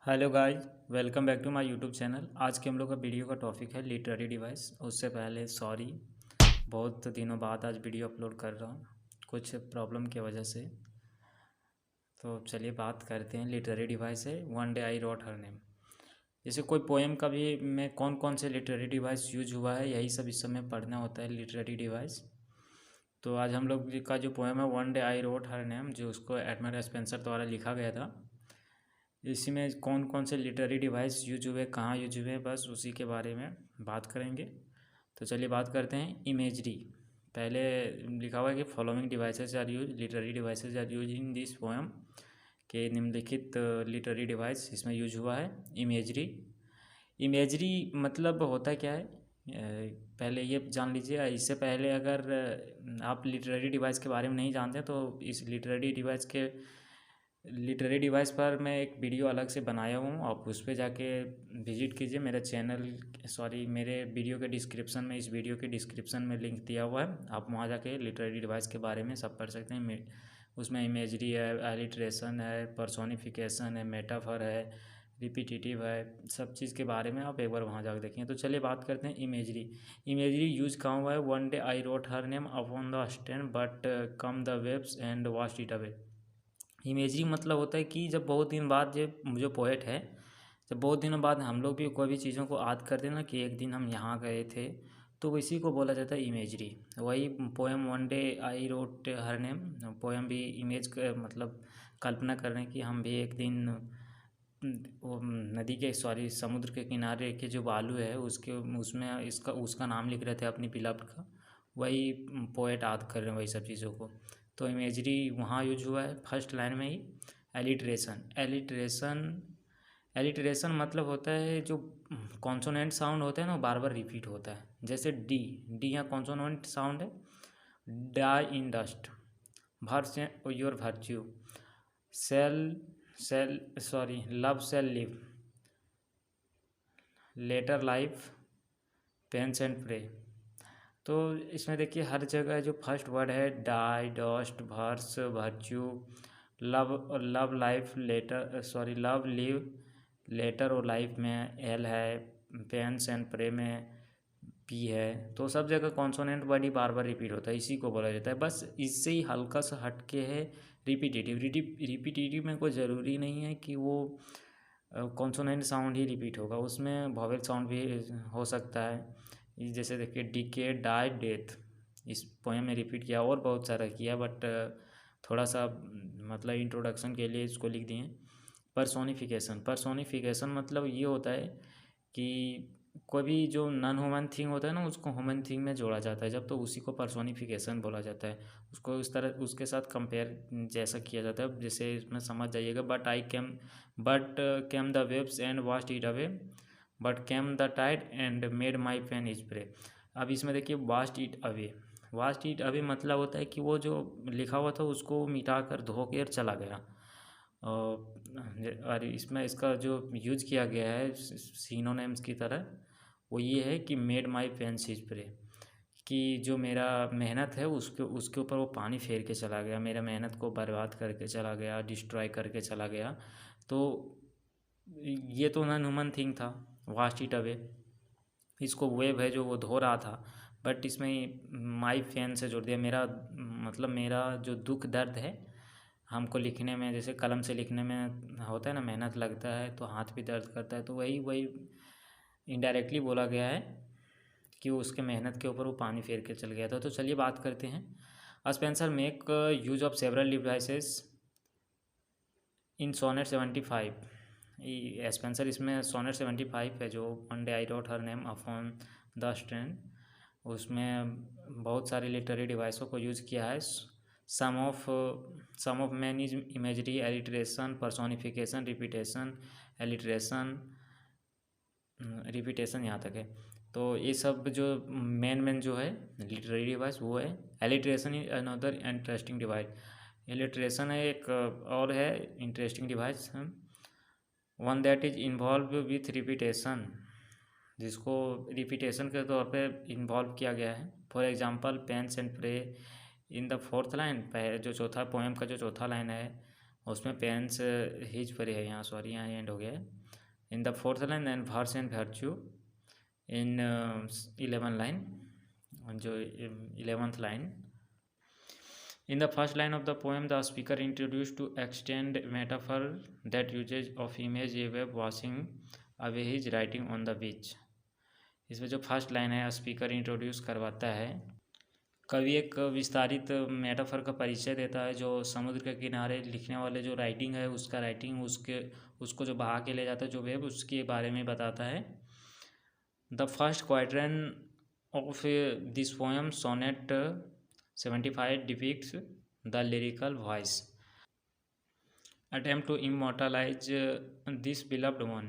Hello guys, welcome back to my YouTube channel. आज के हम लोग का वीडियो का टॉपिक है लिटरेरी डिवाइस। उससे पहले सॉरी, बहुत दिनों बाद आज वीडियो अपलोड कर रहा हूँ कुछ प्रॉब्लम की वजह से। तो चलिए बात करते हैं। लिटरेरी डिवाइस है one day I wrote her name. जैसे कोई पोएम का भी में कौन कौन से लिटरेरी डिवाइस यूज हुआ है, यही सब इस समय पढ़ना होता है लिटरेरी डिवाइस। तो आज हम लोग का जो पोएम है one day I wrote her name, जो उसको एडमंड स्पेंसर द्वारा लिखा गया था, इसी में कौन कौन से लिटरेरी डिवाइस यूज हुए, कहाँ यूज हुए, बस उसी के बारे में बात करेंगे। तो चलिए बात करते हैं इमेजरी। पहले लिखा हुआ है कि following devices are use, literary devices are use in this poem, के निम्नलिखित लिटरेरी डिवाइस इसमें यूज हुआ है। इमेजरी, इमेजरी मतलब होता क्या है, पहले ये जान लीजिए। इससे पहले अगर आप लिटरेरी डिवाइस के बारे में नहीं जानते तो इस लिटरेरी डिवाइस पर मैं एक वीडियो अलग से बनाया हूँ, आप उस पर जाके विजिट कीजिए। मेरे चैनल मेरे वीडियो के डिस्क्रिप्शन में, इस वीडियो के डिस्क्रिप्शन में लिंक दिया हुआ है, आप वहाँ जाके लिटरेरी डिवाइस के बारे में सब पढ़ सकते हैं। उसमें इमेजरी है, एलिट्रेशन है, पर्सोनिफिकेशन है, मेटाफर है, रिपीटिटिव है, सब चीज़ के बारे में आप एक बार वहाँ जाकर देखेंगे। तो चलिए बात करते हैं इमेजरी। इमेजरी यूज कहाँ हुआ है? One day I wrote her name upon the stand but come the webs and washed it away. Imagery मतलब होता है कि जब बहुत दिन बाद जो पोएट है, जब बहुत दिनों बाद हम लोग भी कोई भी चीज़ों को याद करते हैं ना कि एक दिन हम यहाँ गए थे, तो इसी को बोला जाता है इमेजरी। वही poem one day I wrote her name, poem भी मतलब कल्पना कर रहे हैं कि हम भी एक दिन वो नदी के समुद्र के किनारे के जो बालू है उसके उसमें इसका उसका नाम लिख रहे थे अपनी बिलव्ड का। वही पोएट याद कर रहे हैं वही सब चीज़ों को। तो इमेजरी वहाँ यूज हुआ है फर्स्ट लाइन में ही। एलिट्रेशन, एलिट्रेशन मतलब होता है जो कॉन्सोनेंट साउंड होता है ना, वो बार बार रिपीट होता है। जैसे डी, डी यहाँ कॉन्सोनेंट साउंड है। Die in dust, verse your virtue, sell sell sorry love sell live, later life, pains and pray. तो इसमें देखिए हर जगह जो फर्स्ट वर्ड है, die, dust, verse, virtue, love life, love live, later और लाइफ में एल है, पेंस एंड प्रे में पी है। तो सब जगह कॉन्सोनेंट वर्ड ही बार बार रिपीट होता है, इसी को बोला जाता है। बस इससे ही हल्का सा हटके है रिपीटेटिव। रिपीटेटिव में कोई ज़रूरी नहीं है कि वो कॉन्सोनेंट साउंड ही रिपीट होगा, उसमें वॉवेल साउंड भी हो सकता है। जैसे देखिए डीके, डाई, डेथ, इस पोएम में रिपीट किया, और बहुत सारा किया, बट थोड़ा सा मतलब इंट्रोडक्शन के लिए इसको लिख दिए। पर्सोनिफिकेशन, पर्सोनिफिकेशन मतलब ये होता है कि कोई भी जो नॉन ह्यूमन थिंग होता है ना, उसको ह्यूमन थिंग में जोड़ा जाता है जब, तो उसी को पर्सोनिफिकेशन बोला जाता है। उसको उस तरह उसके साथ कंपेयर जैसा किया जाता है, जैसे इसमें समझ जाइएगा। But came the waves and washed it away, but came the tide and made my pain is prey. अब इसमें देखिए washed it away, washed it away मतलब होता है कि वो जो लिखा हुआ था उसको मिटा कर धो कर चला गया। और इसमें इसका जो यूज किया गया है सिनोनिम्स की तरह, वो ये है कि made my pain seize prey, कि जो मेरा मेहनत है उसके ऊपर वो पानी फेर के चला गया, मेरा मेहनत को बर्बाद करके चला गया, डिस्ट्रॉय करके चला गया। तो ये तो नॉन ह्यूमन थिंग था, वास्ट इट अवे। इसको वेव है जो वो धो रहा था, बट इसमें माई फैन से जोड़ दिया। मेरा मतलब मेरा जो दुख दर्द है, हमको लिखने में जैसे कलम से लिखने में होता है ना, मेहनत लगता है तो हाथ भी दर्द करता है, तो वही वही इनडायरेक्टली बोला गया है कि उसके मेहनत के ऊपर वो पानी फेर के चल गया था। तो चलिए बात करते हैं। Spenser make use of several devices in sonnet 75। Spenser इसमें सोनेट 75 है जो one day I wrote her name upon the strand, उसमें बहुत सारे लिटरेरी डिवाइसों को यूज़ किया है। Some of main is imagery, alliteration, personification, repetition यहाँ तक है। तो ये सब जो मेन जो है लिटरेरी डिवाइस वो है। Alliteration is another interesting device, alliteration है एक और है interesting device, one that is involve with repetition, जिसको रिपीटेशन के तौर पे इन्वॉल्व किया गया है। For example pains and prey in the fourth line, जो चौथा पोएम का जो चौथा लाइन है उसमें पेंस हिज परे है यहाँ, सॉरी यहाँ एंड हो गया है। In the fourth line and verse and virtue in 11 line, जो 11th line. In the first line of the poem, the speaker introduced to extend metaphor that uses of image a wave washing away his writing on the beach। इसमें जो first line है speaker introduce करवाता है, कवि एक विस्तारित metaphor का परिचय देता है जो समुद्र के किनारे लिखने वाले जो राइटिंग है उसका राइटिंग उसको जो बहा के ले जाता है जो वेव, उसके बारे में बताता है। The first quatrain of this poem sonnet 75 depicts the lyrical voice attempt to immortalize this beloved one।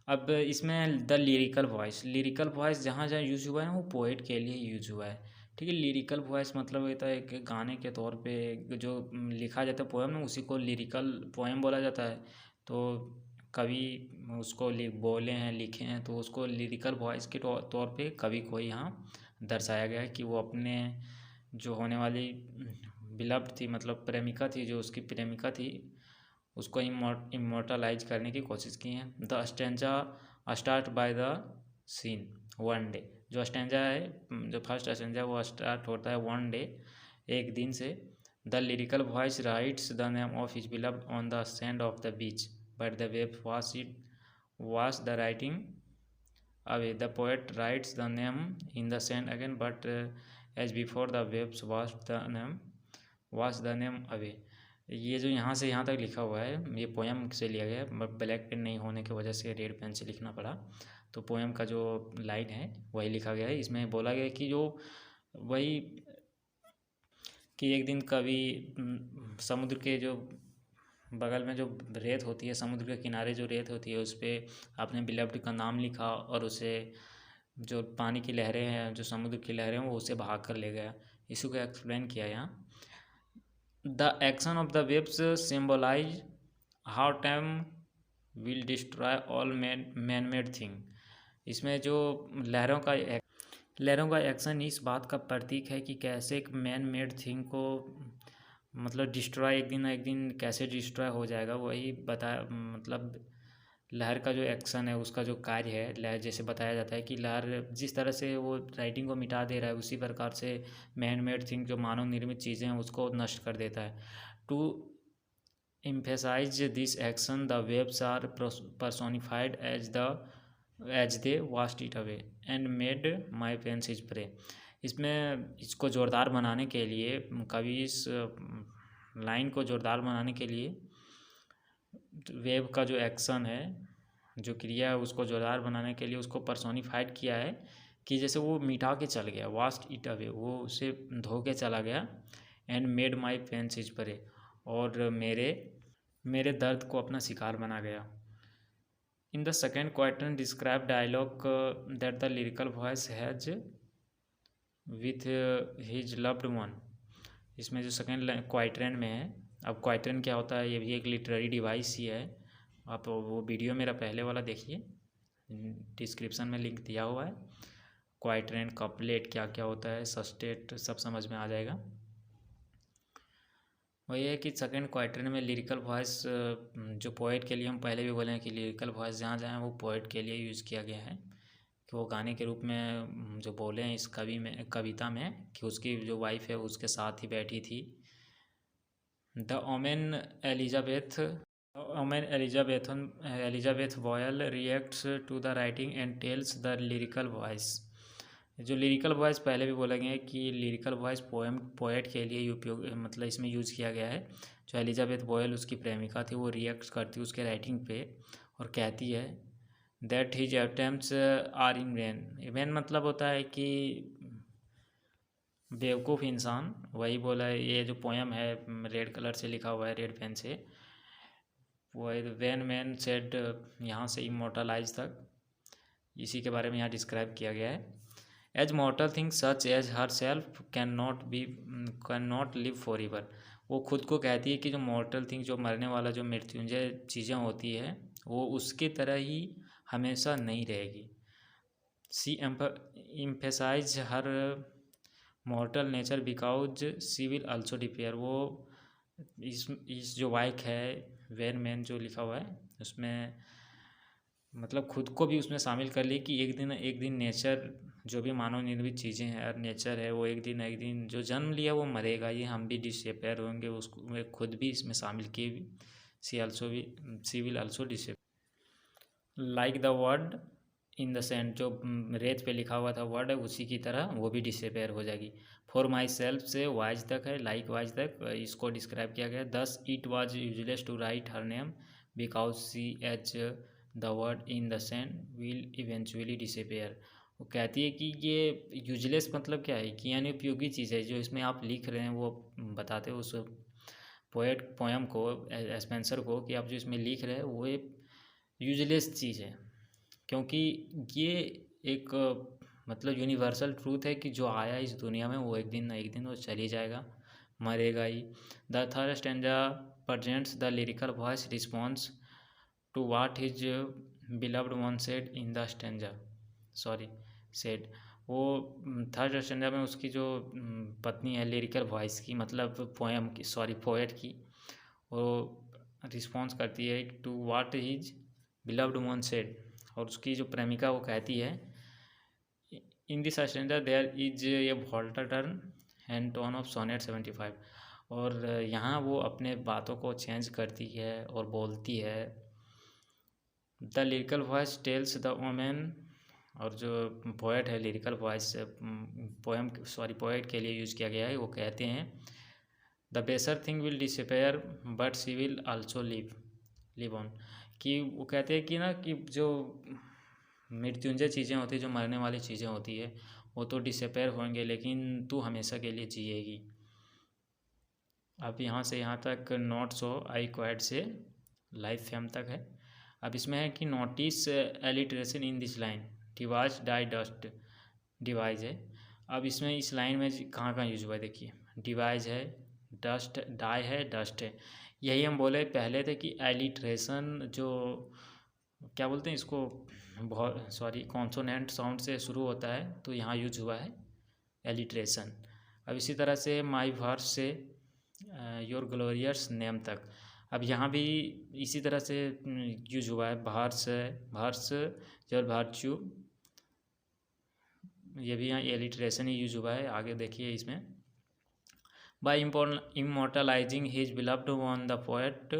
अब इसमें द लिरिकल वॉइस जहाँ जहाँ यूज़ हुआ है ना वो पोएट के लिए यूज़ हुआ है, ठीक है। लिरिकल वॉइस मतलब होता है कि गाने के तौर पे जो लिखा जाता है पोएम में उसी को लिरिकल पोएम बोला जाता है। तो कवि उसको बोले हैं, लिखे हैं, तो उसको लिरिकल वॉइस के तौर पे कवि को यहाँ दर्शाया गया है कि वो अपने जो होने वाली बिलव्ड थी, मतलब प्रेमिका थी, जो उसकी प्रेमिका थी, उसको इमोर्टलाइज करने की कोशिश की है। The stanza start by the scene one day. जो स्टेंजा है, जो फर्स्ट स्टेंजा वो स्टार्ट होता है वन डे, एक दिन से। The lyrical voice writes the name of his beloved on the sand of the beach but the wave wash the writing away. The poet writes the name in the sand again but as before the waves wash the name away. ये जो यहाँ से यहाँ तक लिखा हुआ है ये पोएम से लिया गया है, ब्लैक पेन नहीं होने की वजह से रेड पेन से लिखना पड़ा। तो पोएम का जो लाइन है वही लिखा गया है। इसमें बोला गया है कि जो वही कि एक दिन कवि समुद्र के जो बगल में जो रेत होती है, समुद्र के किनारे जो रेत होती है उस पर अपने बिलव्ड का नाम लिखा और उसे जो पानी की लहरें हैं, जो समुद्र की लहरें हैं, वो उसे भाग कर ले गया। इसी को एक्सप्लेन किया यहाँ। The action of the waves symbolize how time will destroy all man made thing. इसमें जो लहरों का एक्शन इस बात का प्रतीक है कि कैसे एक मैन मेड थिंग को मतलब डिस्ट्रॉय एक दिन ना एक दिन कैसे डिस्ट्रॉय हो जाएगा, वही बताया। मतलब लहर का जो एक्शन है, उसका जो कार्य है, लहर जैसे बताया जाता है कि लहर जिस तरह से वो राइटिंग को मिटा दे रहा है, उसी प्रकार से मैन मेड थिंग जो मानव निर्मित चीज़ें हैं उसको नष्ट कर देता है। To emphasize this action the waves are personified as they washed it away and made my pains his prey. इसमें इसको ज़ोरदार बनाने के लिए कवि इस लाइन को ज़ोरदार बनाने के लिए वेव का जो एक्शन है, जो क्रिया है, उसको जोरदार बनाने के लिए उसको पर्सोनिफाइड किया है कि जैसे वो मिटा के चल गया, वास्ट इट अवे, वो उसे धो के चला गया। And made my pains his prey, और मेरे दर्द को अपना शिकार बना गया। In the second quatrain describe dialogue that the lyrical voice has with his loved one. इसमें जो सेकेंड क्वार्टन में है, अब क्वार्टन क्या होता है, ये भी एक लिटरेरी डिवाइस ही है। आप वो वीडियो मेरा पहले वाला देखिए, डिस्क्रिप्शन में लिंक दिया हुआ है। क्वार्टन, कपलेट क्या क्या होता है, सस्टेट, सब समझ में आ जाएगा। वही है कि सेकेंड क्वार्टन में लिरिकल वॉइस जो पोएट के लिए, हम पहले भी बोले हैं कि लिरिकल वॉइस जहाँ जहाँ वो पोएट के लिए यूज़ किया गया है, कि वो गाने के रूप में जो बोले हैं इस कविता में कि उसकी जो वाइफ है उसके साथ ही बैठी थी। The woman Elizabeth Boyle reacts to the writing and tells the lyrical voice. जो लिरिकल वॉइस पहले भी बोला गया है कि लिरिकल वॉइस पोएट के लिए उपयोग, मतलब इसमें यूज़ किया गया है। जो एलिजाबेथ बॉयल उसकी प्रेमिका थी, वो रिएक्ट करती है उसके राइटिंग पे और कहती है that his attempts are in vain मतलब होता है कि बेवकूफ़ इंसान। वही बोला है, ये जो पोएम है रेड कलर से लिखा हुआ है, रेड पेन से, वो वेन मैन सेड, यहाँ से इमोर्टलाइज तक, इसी के बारे में यहाँ डिस्क्राइब किया गया है। As mortal thing such as her self can not live for ever. वो खुद को कहती है कि जो मॉर्टल थिंग, जो मरने वाला, जो मृत्युंजय चीज़ें होती है, वो उसकी तरह ही हमेशा नहीं रहेगी। She emphasise her mortal nature because she will also disappear. वो इस जो वाइक है वेर मैन जो लिखा हुआ है उसमें मतलब खुद को भी उसमें शामिल कर ली कि एक दिन नेचर जो भी मानव निर्मित चीज़ें हैं और नेचर है वो एक दिन जो जन्म लिया वो मरेगा, ये हम भी डिसअपेयर होंगे, उसको मैं खुद भी इसमें शामिल किए she will also disappear like the word in the sand, जो रेत पे लिखा हुआ था वर्ड है उसी की तरह वो भी डिसअपेयर हो जाएगी। फॉर माई सेल्फ से वाइज तक है, लाइक वाइज तक इसको डिस्क्राइब किया गया। Thus it was useless to write her name because she h the word in the sand will eventually disappear. वो कहती है कि ये यूजलेस मतलब क्या है कि यानी उपयोगी चीज़ है, जो इसमें आप लिख रहे हैं वो बताते हो उस पोएम को, स्पेंसर को, कि आप जो इसमें लिख रहे हैं वो एक यूजलेस चीज़ है, क्योंकि ये एक मतलब यूनिवर्सल ट्रूथ है कि जो आया इस दुनिया में वो एक दिन ना एक दिन वो चली जाएगा, मरेगा ही। The third stanza presents the lyrical voice response to what his beloved one said in the stanza said. वो थर्ड स्टैंजा में उसकी जो पत्नी है लिरिकल वॉइस की, मतलब पोएम की, पोएट की, वो रिस्पॉन्स करती है to what his beloved one said, और उसकी जो प्रेमिका वो कहती है in this stanza there is a volta turn and tone of sonnet 75। और यहाँ वो अपने बातों को चेंज करती है और बोलती है the lyrical voice tells the women, और जो पोएट है लिरिकल वॉइस पोएट के लिए यूज़ किया गया है, वो कहते हैं the baser thing will disappear but she will also live on. कि वो कहते हैं कि ना कि जो मृत्युंजय चीज़ें होती है, जो मरने वाली चीज़ें होती है, वो तो डिसअपेयर होंगे लेकिन तू हमेशा के लिए जिएगी। अब यहाँ से यहाँ तक not so I quite say life fame तक है। अब इसमें है कि notice alliteration in this line, device die dust, device है। अब इसमें इस लाइन में कहाँ कहाँ यूज हुआ है देखिए, डिवाइस है, डस्ट, डाई है, डस्ट है। यही हम बोले पहले थे कि एलिट्रेशन जो क्या बोलते हैं इसको, बहुत कॉन्सोनेंट साउंड से शुरू होता है, तो यहाँ यूज हुआ है एलिट्रेशन। अब इसी तरह से माई वर्स से योर ग्लोरियस नेम तक, अब यहाँ भी इसी तरह से यूज हुआ है भार्स योर भार्चू, ये भी यहाँ एलिट्रेशन ही यूज हुआ है। आगे देखिए इसमें by immortalising his beloved one the poet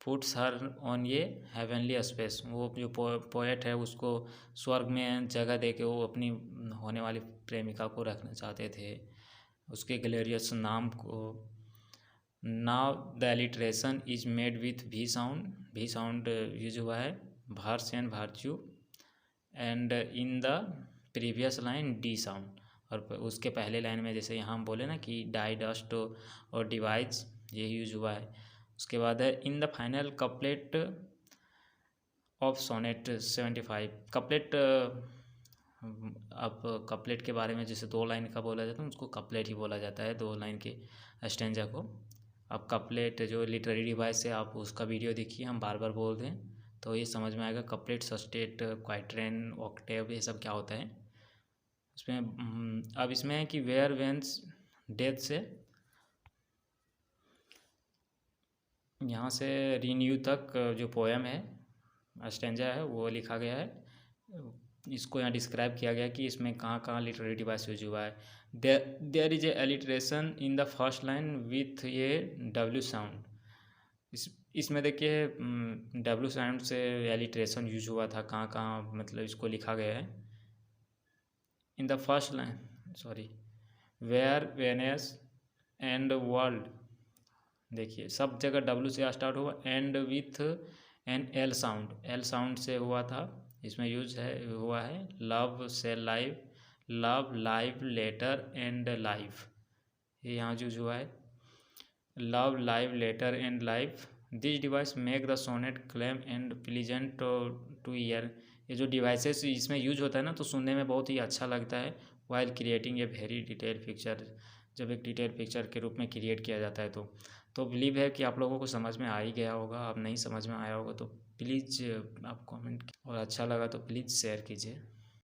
puts her on ये हेवनली स्पेस, वो जो पोएट है उसको स्वर्ग में जगह दे के वो अपनी होने वाली प्रेमिका को रखना चाहते थे, उसके ग्लोरियस नाम को। Now the alliteration is made with V sound use हुआ है, verse and virtue, and in the previous line D sound, और उसके पहले लाइन में जैसे यहाँ हम बोले ना कि डाई डस्ट और डिवाइस, ये यूज हुआ है। उसके बाद है in the final couplet of sonnet 75। Couplet, अब कपलेट के बारे में जैसे दो लाइन का बोला जाता है उसको कपलेट ही बोला जाता है, दो लाइन के स्टैंजा को। अब कपलेट जो लिटरेरी डिवाइस है, आप उसका वीडियो देखिए, हम बार बार बोल दें तो ये समझ में आएगा। कपलेट, सस्टेट, क्वाइट्रेन, ऑक्टेव, ये सब क्या होता है उसमें। अब इसमें है कि वेयर वेंस डेथ से यहाँ से रिन्यू तक जो पोएम है स्टैंजा है वो लिखा गया है, इसको यहाँ डिस्क्राइब किया गया कि इसमें कहाँ कहाँ लिटरेरी डिवाइस यूज हुआ है। There is a alliteration in the first line with ये डब्ल्यू साउंड, इसमें देखिए डब्ल्यू साउंड से एलिट्रेशन यूज हुआ था, कहाँ कहाँ मतलब इसको लिखा गया है। In the first line where vainness and world, देखिए सब जगह डब्ल्यू से स्टार्ट हुआ, and with an L sound से हुआ था। इसमें हुआ है लव से live, love live letter and life, ये यहाँ यूज हुआ है love live letter and life. This device make the sonnet claim and pleasant to ear, ये जो डिवाइसेस इसमें यूज होता है ना तो सुनने में बहुत ही अच्छा लगता है। While creating a very detail picture, जब एक डिटेल पिक्चर के रूप में क्रिएट किया जाता है तो बिलीव है कि आप लोगों को समझ में आ ही गया होगा। अब नहीं समझ में आया होगा तो प्लीज़ आप कमेंट, और अच्छा लगा तो प्लीज़ शेयर कीजिए।